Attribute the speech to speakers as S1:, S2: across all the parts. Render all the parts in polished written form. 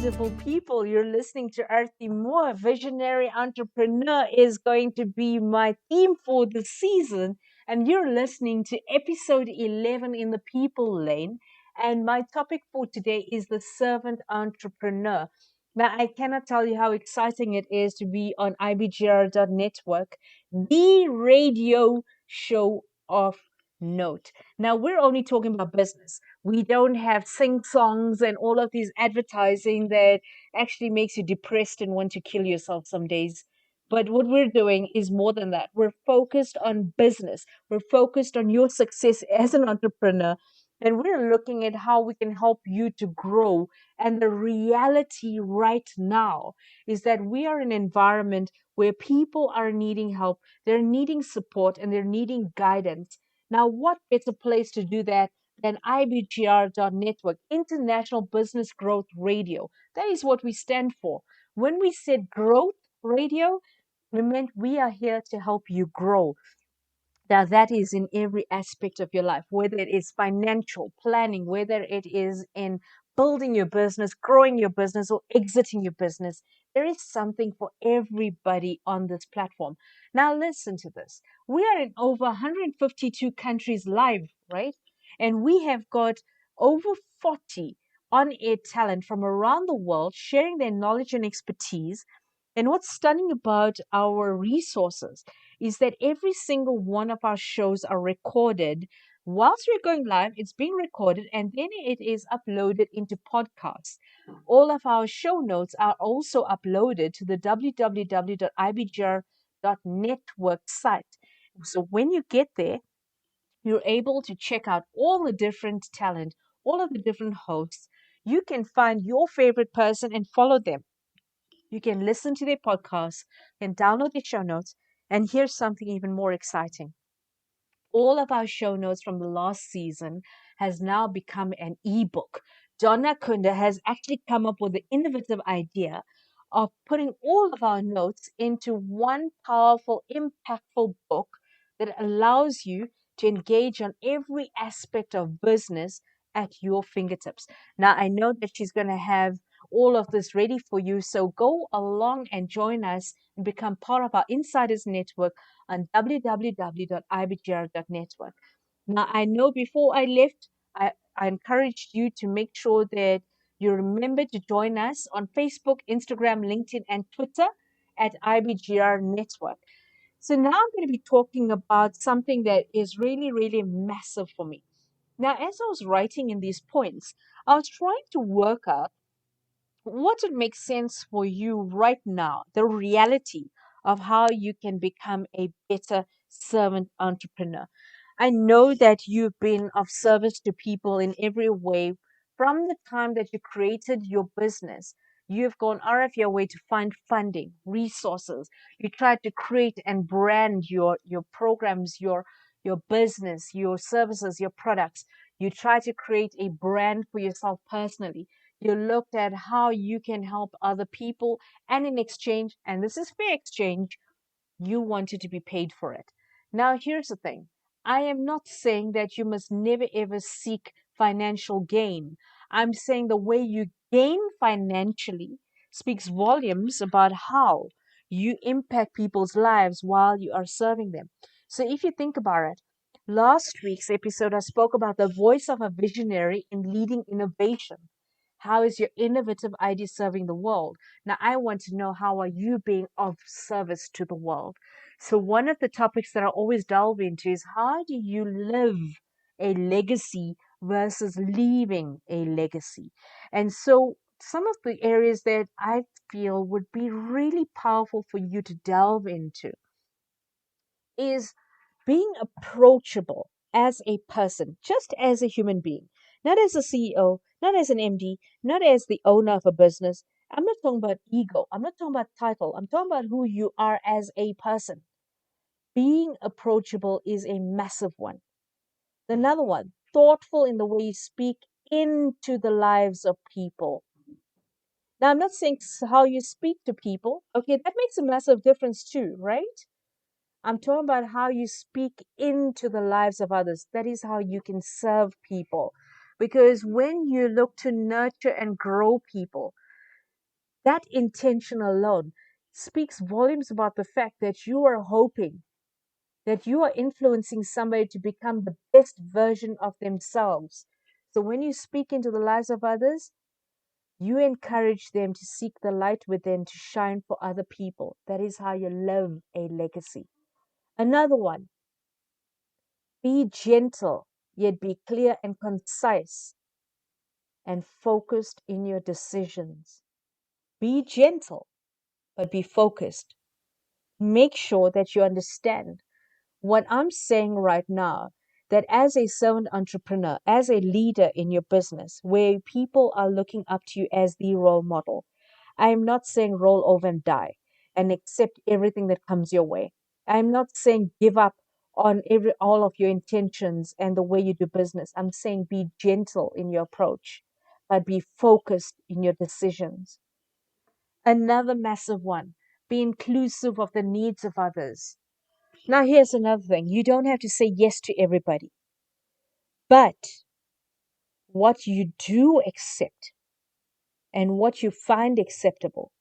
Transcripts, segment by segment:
S1: beautiful people. You're listening to Arthie Moore. Visionary entrepreneur is going to be my theme for the season. And you're listening to episode 11 in the People Lane. And my topic for today is the servant entrepreneur. Now, I cannot tell you how exciting it is to be on IBGR.network, the radio show of note. Now, we're only talking about business. We don't have sing songs and all of these advertising that actually makes you depressed and want to kill yourself some days. But what we're doing is more than that. We're focused on business. We're focused on your success as an entrepreneur. And we're looking at how we can help you to grow. And the reality right now is that we are in an environment where people are needing help, they're needing support, and they're needing guidance. Now, what better place to do that than IBGR.network, International Business Growth Radio? That is what we stand for. When we said growth radio, we meant we are here to help you grow. Now, that is in every aspect of your life, whether it is financial planning, whether it is in building your business, growing your business, or exiting your business. There is something for everybody on this platform. Now, listen to this. We are in over 152 countries live, right? And we have got over 40 on air talent from around the world sharing their knowledge and expertise. And what's stunning about our resources is that every single one of our shows are recorded. Whilst we're going live, it's being recorded and then it is uploaded into podcasts. All of our show notes are also uploaded to the www.ibgr.network site. So when you get there, you're able to check out all the different talent, all of the different hosts. You can find your favorite person and follow them. You can listen to their podcasts, can download their show notes, and here's something even more exciting. All of our show notes from the last season has now become an ebook. Donna Kunda has actually come up with the innovative idea of putting all of our notes into one powerful, impactful book that allows you to engage on every aspect of business at your fingertips. Now, I know that she's going to have all of this ready for you. So go along and join us and become part of our Insiders Network on www.ibgr.network. Now, I know before I left, I encouraged you to make sure that you remember to join us on Facebook, Instagram, LinkedIn, and Twitter at IBGR Network. So now I'm going to be talking about something that is really, really massive for me. Now, as I was writing in these points, I was trying to work out what would make sense for you right now, the reality of how you can become a better servant entrepreneur. I know that you've been of service to people in every way from the time that you created your business. You've gone out of your way to find funding, resources. You tried to create and brand your programs, your business, your services, your products. You try to create a brand for yourself personally. You looked at how you can help other people, and in exchange, and this is fair exchange, you wanted to be paid for it. Now, here's the thing. I am not saying that you must never ever seek financial gain. I'm saying the way you gain financially speaks volumes about how you impact people's lives while you are serving them. So if you think about it, last week's episode, I spoke about the voice of a visionary in leading innovation. How is your innovative idea serving the world? Now, I want to know, how are you being of service to the world? So one of the topics that I always delve into is, how do you live a legacy versus leaving a legacy? And so some of the areas that I feel would be really powerful for you to delve into is being approachable as a person, just as a human being, not as a CEO, not as an MD, not as the owner of a business. I'm not talking about ego. I'm not talking about title. I'm talking about who you are as a person. Being approachable is a massive one. Another one, thoughtful in the way you speak into the lives of people. Now, I'm not saying how you speak to people. Okay, that makes a massive difference too, right? I'm talking about how you speak into the lives of others. That is how you can serve people. Because when you look to nurture and grow people, That intention alone speaks volumes about the fact that you are hoping, that you are influencing somebody to become the best version of themselves. So when you speak into the lives of others, you encourage them to seek the light within to shine for other people. That is how you live a legacy. Another one, be gentle, yet be clear and concise and focused in your decisions. Be gentle, but be focused. Make sure that you understand what I'm saying right now, that as a servant entrepreneur, as a leader in your business, where people are looking up to you as the role model, I am not saying roll over and die and accept everything that comes your way. I'm not saying give up on all of your intentions and the way you do business. I'm saying be gentle in your approach, but be focused in your decisions. Another massive one, be inclusive of the needs of others. Now, here's another thing. You don't have to say yes to everybody, but what you do accept and what you find acceptable,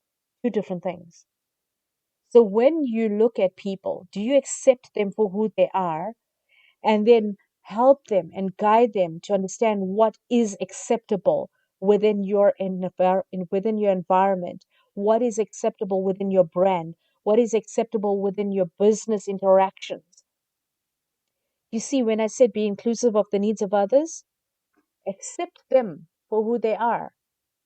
S1: two different things. So when you look at people, do you accept them for who they are and then help them and guide them to understand what is acceptable within within your environment, what is acceptable within your brand, what is acceptable within your business interactions? You see, when I said be inclusive of the needs of others, accept them for who they are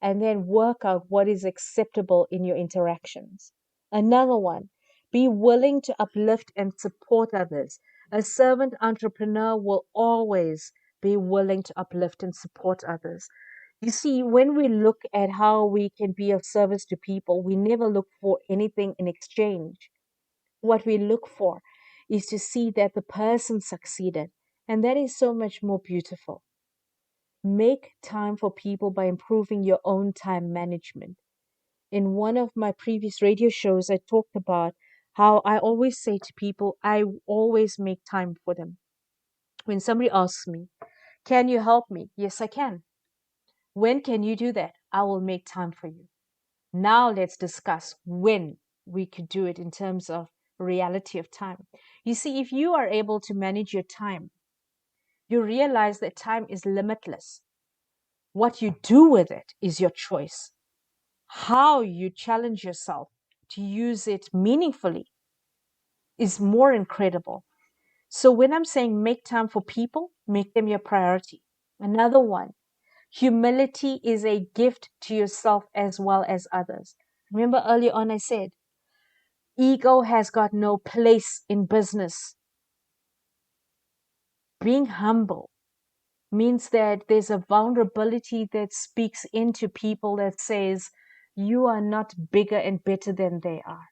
S1: and then work out what is acceptable in your interactions. Another one, be willing to uplift and support others. A servant entrepreneur will always be willing to uplift and support others. You see, when we look at how we can be of service to people, we never look for anything in exchange. What we look for is to see that the person succeeded. And that is so much more beautiful. Make time for people by improving your own time management. In one of my previous radio shows, I talked about how I always say to people, I always make time for them. When somebody asks me, can you help me? Yes, I can. When can you do that? I will make time for you. Now let's discuss when we could do it in terms of reality of time. You see, if you are able to manage your time, you realize that time is limitless. What you do with it is your choice. How you challenge yourself to use it meaningfully is more incredible. So when I'm saying make time for people, make them your priority. Another one, humility is a gift to yourself as well as others. Remember earlier on I said, ego has got no place in business. Being humble means that there's a vulnerability that speaks into people that says, you are not bigger and better than they are.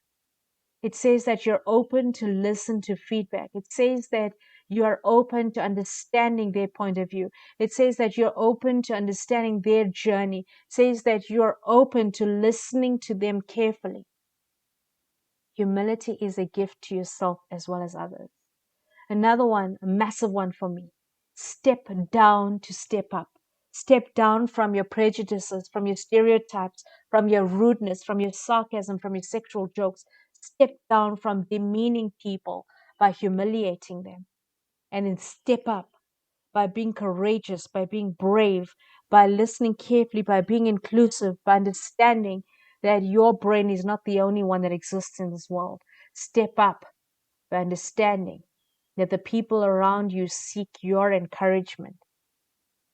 S1: It says that you're open to listen to feedback. It says that you are open to understanding their point of view. It says that you're open to understanding their journey. It says that you're open to listening to them carefully. Humility is a gift to yourself as well as others. Another one, a massive one for me. Step down to step up. Step down from your prejudices, from your stereotypes, from your rudeness, from your sarcasm, from your sexual jokes. Step down from demeaning people by humiliating them. And then step up by being courageous, by being brave, by listening carefully, by being inclusive, by understanding that your brain is not the only one that exists in this world. Step up by understanding that the people around you seek your encouragement.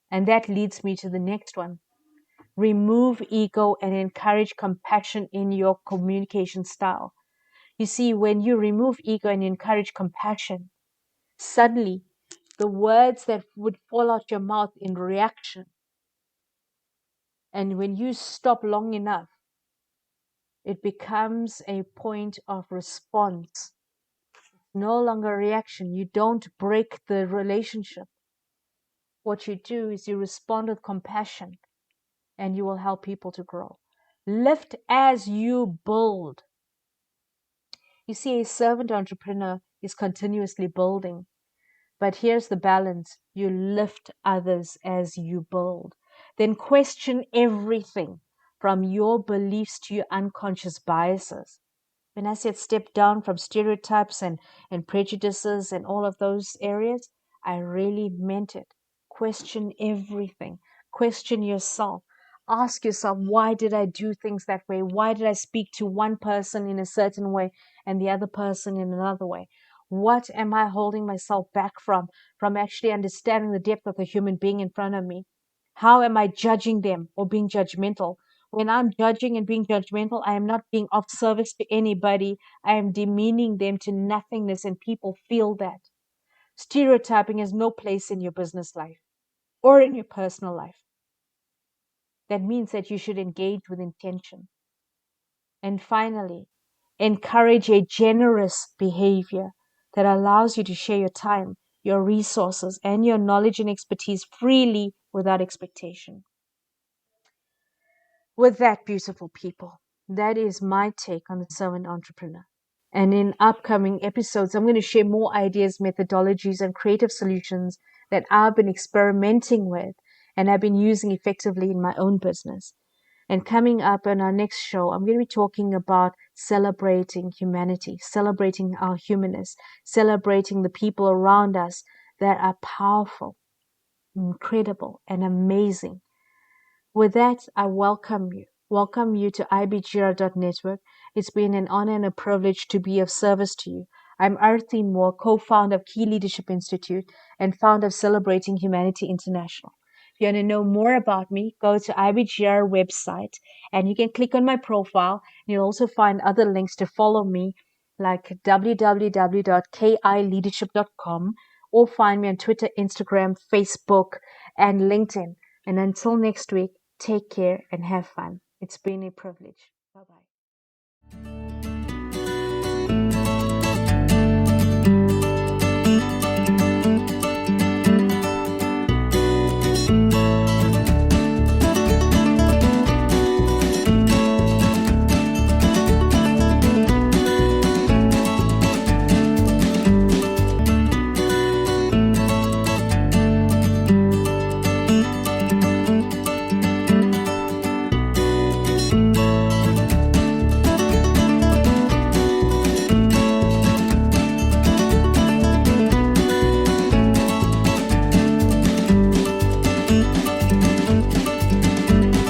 S1: And that leads me to the next one. Remove ego and encourage compassion in your communication style. You see, when you remove ego and encourage compassion, suddenly the words that would fall out your mouth in reaction, and when you stop long enough, it becomes a point of response. No longer reaction. You don't break the relationship. What you do is you respond with compassion and you will help people to grow. Lift as you build. You see, a servant entrepreneur is continuously building. But here's the balance. You lift others as you build. Then question everything. from your beliefs to your unconscious biases. When I said step down from stereotypes and prejudices and all of those areas, I really meant it. Question everything. Question yourself. Ask yourself, why did I do things that way? Why did I speak to one person in a certain way and the other person in another way? What am I holding myself back from actually understanding the depth of the human being in front of me? How am I judging them or being judgmental? When I'm judging and being judgmental, I am not being of service to anybody. I am demeaning them to nothingness, and people feel that. Stereotyping has no place in your business life or in your personal life. That means that you should engage with intention. And finally, encourage a generous behavior that allows you to share your time, your resources, and your knowledge and expertise freely without expectation. With that, beautiful people, that is my take on the servant entrepreneur. And in upcoming episodes, I'm going to share more ideas, methodologies, and creative solutions that I've been experimenting with and I've been using effectively in my own business. And coming up in our next show, I'm going to be talking about celebrating humanity, celebrating our humanness, celebrating the people around us that are powerful, incredible, and amazing. With that, I welcome you. Welcome you to ibgr.network. It's been an honor and a privilege to be of service to you. I'm Arthie Moore, co-founder of Key Leadership Institute and founder of Celebrating Humanity International. If you want to know more about me, go to IBGR website and you can click on my profile. You'll also find other links to follow me like www.kileadership.com or find me on Twitter, Instagram, Facebook, and LinkedIn. And until next week, take care and have fun. It's been a privilege. Bye-bye.